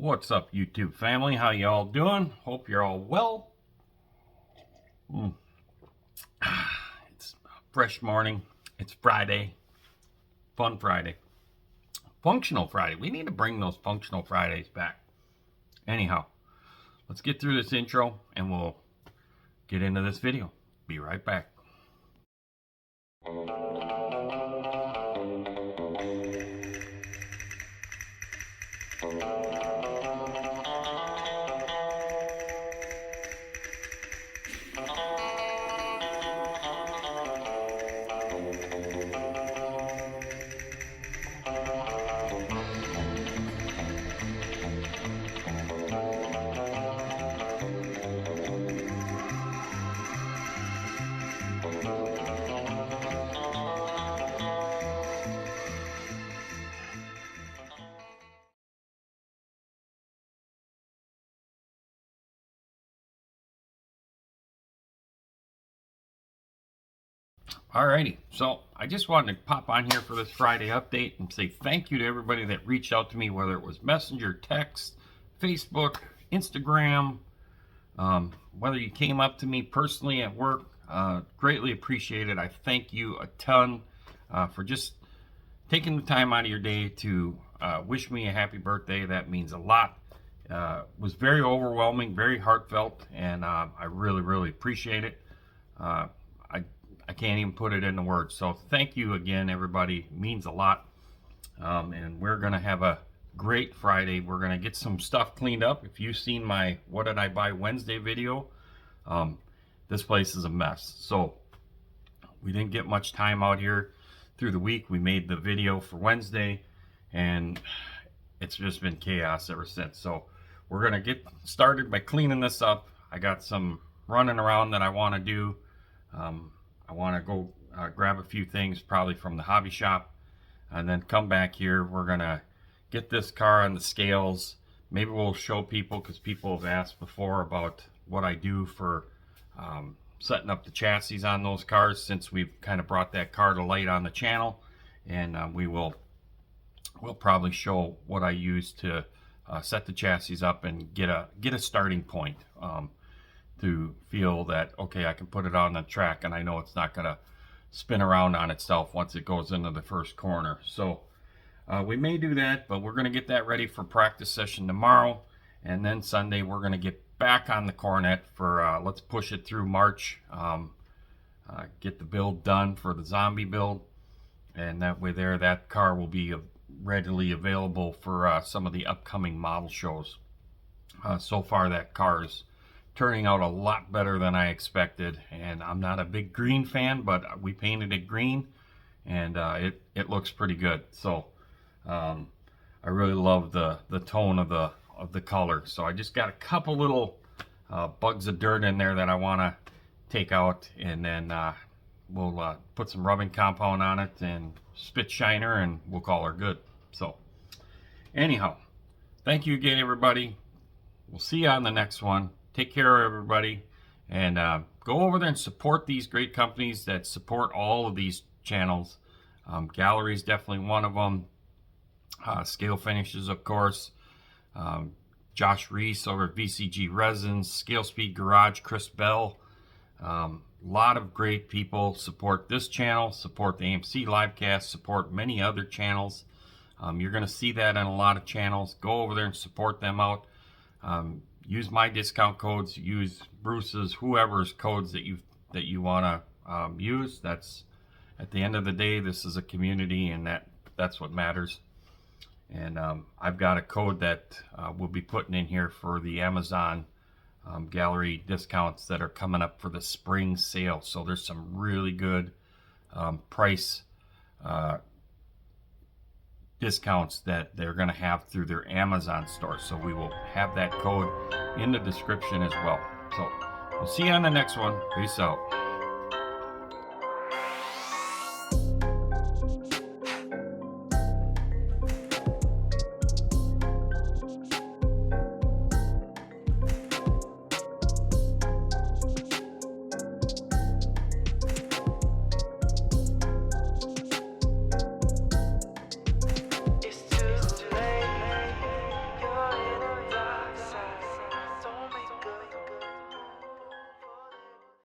What's up, YouTube family? How y'all doing? Hope you're all well. It's a fresh morning. It's Friday. Fun Friday. Functional Friday. We need to bring those functional Fridays back. Anyhow, let's get through this intro and we'll get into this video. Be right back. Alrighty, so I just wanted to pop on here for this Friday update and say thank you to everybody that reached out to me, whether it was Messenger, text, Facebook, Instagram, whether you came up to me personally at work. Greatly appreciated. I thank you a ton for just taking the time out of your day to wish me a happy birthday. That means a lot. It was very overwhelming, very heartfelt, and I really appreciate it. I can't even put it into words. So thank you again, everybody. It means a lot. And we're going to have a great Friday. We're going to get some stuff cleaned up. If you've seen my What Did I Buy Wednesday video, this place is a mess. So we didn't get much time out here through the week. We made the video for Wednesday, and it's just been chaos ever since. So we're going to get started by cleaning this up. I got some running around that I want to do. I want to go grab a few things probably from the hobby shop and then come back here. We're going to get this car on the scales. Maybe we'll show people, because people have asked before about what I do for setting up the chassis on those cars, since we've kind of brought that car to light on the channel. And we'll probably show what I use to set the chassis up and get a starting point. To feel that, okay, I can put it on the track and I know it's not going to spin around on itself once it goes into the first corner. So we may do that, but we're going to get that ready for practice session tomorrow. And then Sunday we're going to get back on the Coronet for, let's push it through March, get the build done for the zombie build. And that way that car will be readily available for some of the upcoming model shows. So far that car is turning out a lot better than I expected, and I'm not a big green fan, but we painted it green, and it looks pretty good. So I really love the tone of the color. So I just got a couple little bugs of dirt in there that I want to take out, and then we'll put some rubbing compound on it and spit shiner, and we'll call her good. So anyhow, thank you again, everybody. We'll see you on the next one. Take care, everybody, and go over there and support these great companies that support all of these channels. Gaahleri is definitely one of them. Scale Finishes, of course. Josh Reese over at VCG Resins. Scale Speed Garage, Chris Bell. A lot of great people support this channel, support the AMC Livecast, support many other channels. You're going to see that on a lot of channels. Go over there and support them out. Use my discount codes, use Bruce's, whoever's codes that you want to use. That's, at the end of the day, this is a community, and that's what matters. And I've got a code that we'll be putting in here for the Amazon Gaahleri discounts that are coming up for the spring sale. So there's some really good price discounts that they're going to have through their Amazon store. So we will have that code in the description as well. So we'll see you on the next one. Peace out.